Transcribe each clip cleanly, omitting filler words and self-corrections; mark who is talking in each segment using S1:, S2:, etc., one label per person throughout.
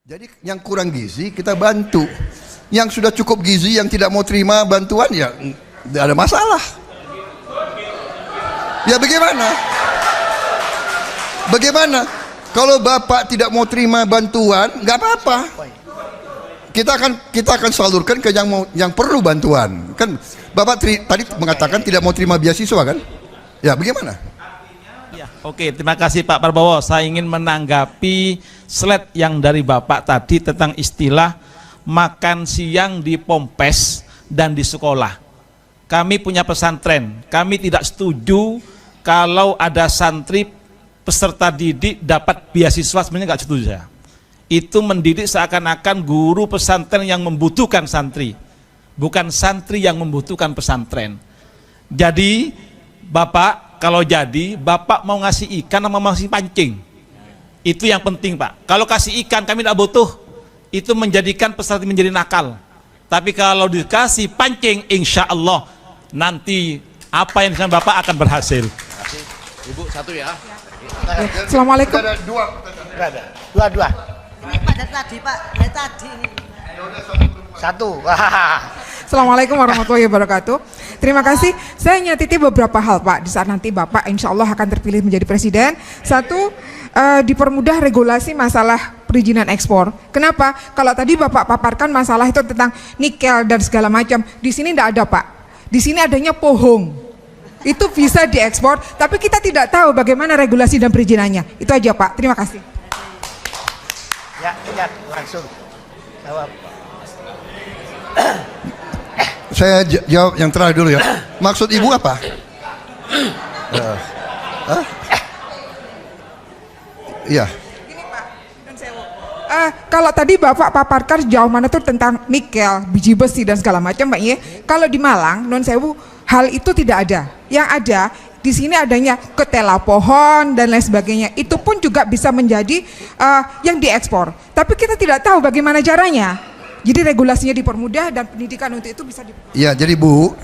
S1: Jadi yang kurang gizi kita bantu, yang sudah cukup gizi yang tidak mau terima bantuan ya tidak ada masalah. Ya bagaimana? Bagaimana? Kalau bapak tidak mau terima bantuan, nggak apa-apa. Kita akan salurkan ke yang perlu bantuan. Kan bapak tadi mengatakan tidak mau terima beasiswa kan? Ya bagaimana?
S2: Ya, oke, terima kasih Pak Prabowo. Saya ingin menanggapi slide yang dari Bapak tadi tentang istilah makan siang di Pompes dan di sekolah. Kami punya pesantren, kami tidak setuju kalau ada santri peserta didik dapat beasiswa, sebenarnya nggak setuju saya. Itu mendidik seakan-akan guru pesantren yang membutuhkan santri, bukan santri yang membutuhkan pesantren. Jadi Bapak, kalau jadi Bapak mau ngasih ikan sama mau ngasih pancing, itu yang penting Pak. Kalau kasih ikan kami tidak butuh, itu menjadikan peserta menjadi nakal. Tapi kalau dikasih pancing, insya Allah nanti apa yang disampaikan Bapak akan berhasil.
S3: Ibu satu ya.
S4: Assalamualaikum.
S1: Ada dua.
S3: Dua.
S5: Ini pada tadi Pak, dari tadi ini.
S3: Satu.
S4: Assalamualaikum warahmatullahi wabarakatuh. Terima kasih. Saya nyatiti beberapa hal Pak. Di saat nanti Bapak insya Allah akan terpilih menjadi presiden. Satu, dipermudah regulasi masalah perizinan ekspor. Kenapa? Kalau tadi Bapak paparkan masalah itu tentang nikel dan segala macam. Di sini tidak ada Pak. Di sini adanya pohong. Itu bisa diekspor, tapi kita tidak tahu bagaimana regulasi dan perizinannya. Itu aja Pak. Terima kasih.
S3: Ya, langsung jawab.
S1: Saya jawab yang terakhir dulu ya. Maksud ibu apa? Iya.
S4: Gini Pak, Nun Sewu. Kalau tadi Bapak paparkan sejauh mana tuh tentang nikel, biji besi dan segala macam Pak ya. Kalau di Malang, Nun Sewu, hal itu tidak ada. Yang ada di sini adanya ketela pohon dan lain sebagainya. Itu pun juga bisa menjadi yang diekspor. Tapi kita tidak tahu bagaimana caranya. Jadi regulasinya dipermudah dan pendidikan untuk itu bisa dipermudah.
S1: Ya, jadi Bu,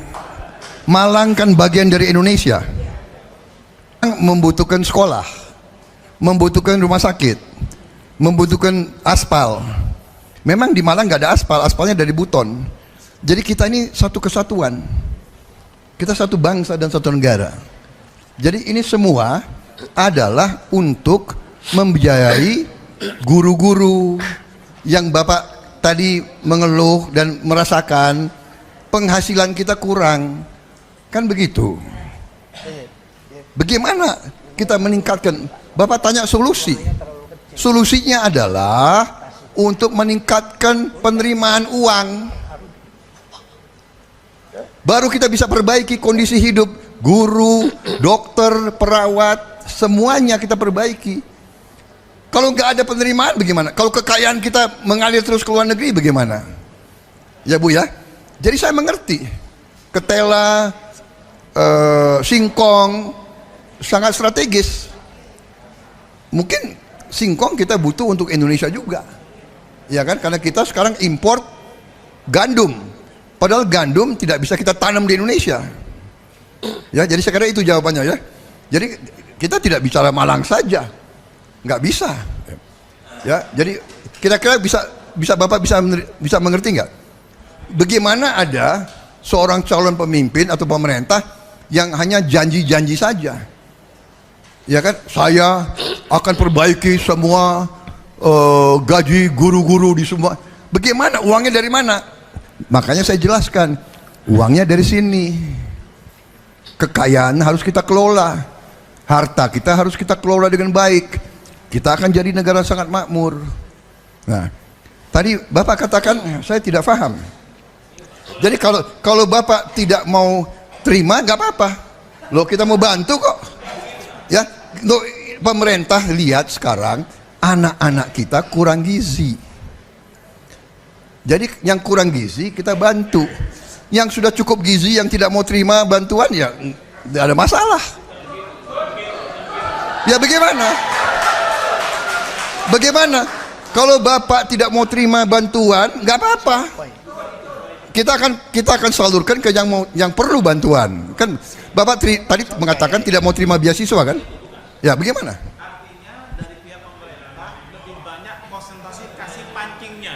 S1: Malang kan bagian dari Indonesia. Membutuhkan sekolah, membutuhkan rumah sakit, membutuhkan aspal. Memang di Malang nggak ada aspal, aspalnya dari Buton. Jadi kita ini satu kesatuan. Kita satu bangsa dan satu negara. Jadi ini semua adalah untuk membiayai guru-guru yang Bapak tadi mengeluh dan merasakan penghasilan kita kurang. Kan begitu. Bagaimana kita meningkatkan? Bapak tanya solusi. Solusinya adalah untuk meningkatkan penerimaan uang. Baru kita bisa perbaiki kondisi hidup guru, dokter, perawat, semuanya kita perbaiki. Kalau nggak ada penerimaan bagaimana? Kalau kekayaan kita mengalir terus ke luar negeri bagaimana? Ya Bu ya. Jadi saya mengerti. Ketela, singkong sangat strategis. Mungkin singkong kita butuh untuk Indonesia juga. Ya kan? Karena kita sekarang import gandum. Padahal gandum tidak bisa kita tanam di Indonesia. Ya, jadi saya kira itu jawabannya ya. Jadi kita tidak bicara Malang saja. Nggak bisa. Ya, jadi kira-kira bisa Bapak bisa mengerti nggak? Bagaimana ada seorang calon pemimpin atau pemerintah yang hanya janji-janji saja? Ya kan, saya akan perbaiki semua gaji guru-guru di semua. Bagaimana? Uangnya dari mana? Makanya saya jelaskan, uangnya dari sini. Kekayaan harus kita kelola. Harta kita harus kita kelola dengan baik. Kita akan jadi negara sangat makmur. Nah, tadi Bapak katakan saya tidak paham. Jadi kalau Bapak tidak mau terima nggak apa-apa. Loh, kita mau bantu kok. Ya, loh, pemerintah lihat sekarang anak-anak kita kurang gizi. Jadi yang kurang gizi kita bantu. Yang sudah cukup gizi yang tidak mau terima bantuan ya tidak ada masalah. Ya bagaimana? Bagaimana? Kalau Bapak tidak mau terima bantuan, nggak apa-apa. Kita akan salurkan ke yang perlu bantuan. Kan Bapak tadi mengatakan tidak mau terima beasiswa kan? Ya bagaimana?
S2: Artinya dari pihak pemerintah lebih banyak banyak konsentrasi kasih pancingnya,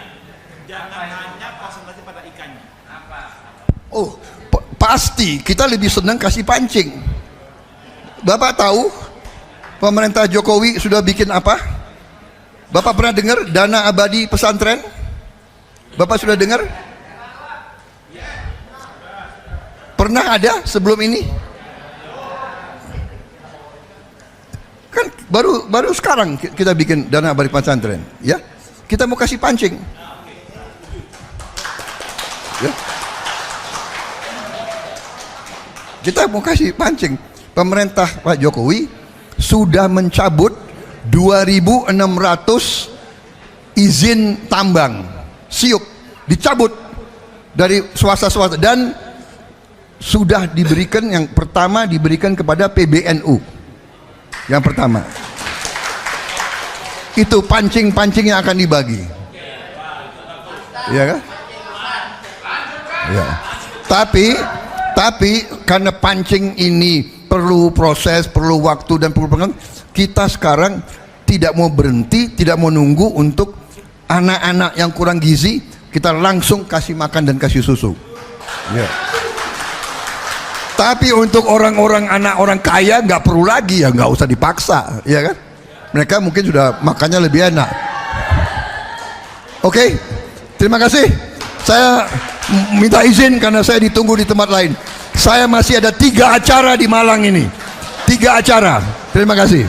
S2: jangan hanya konsentrasi pada ikannya.
S1: Oh, pasti kita lebih senang kasih pancing. Bapak tahu pemerintah Jokowi sudah bikin apa? Bapak pernah dengar dana abadi pesantren? Bapak sudah dengar? Pernah ada sebelum ini? Kan baru sekarang kita bikin dana abadi pesantren, ya. Kita mau kasih pancing. Ya. Kita mau kasih pancing. Pemerintah Pak Jokowi sudah mencabut 2.600 izin tambang siup, dicabut dari swasta-swasta, dan sudah diberikan, yang pertama diberikan kepada PBNU. Yang pertama itu pancing-pancing yang akan dibagi, ya kan? Ya. Tapi karena pancing ini perlu proses, perlu waktu dan perlu pengalaman, kita sekarang tidak mau berhenti, tidak mau nunggu untuk anak-anak yang kurang gizi, kita langsung kasih makan dan kasih susu. Ya. Tapi untuk orang-orang, anak orang kaya nggak perlu lagi, ya nggak usah dipaksa, ya kan? Mereka mungkin sudah makannya lebih enak. Oke, terima kasih. Saya minta izin karena saya ditunggu di tempat lain. Saya masih ada 3 acara di Malang ini. 3 acara. Terima kasih.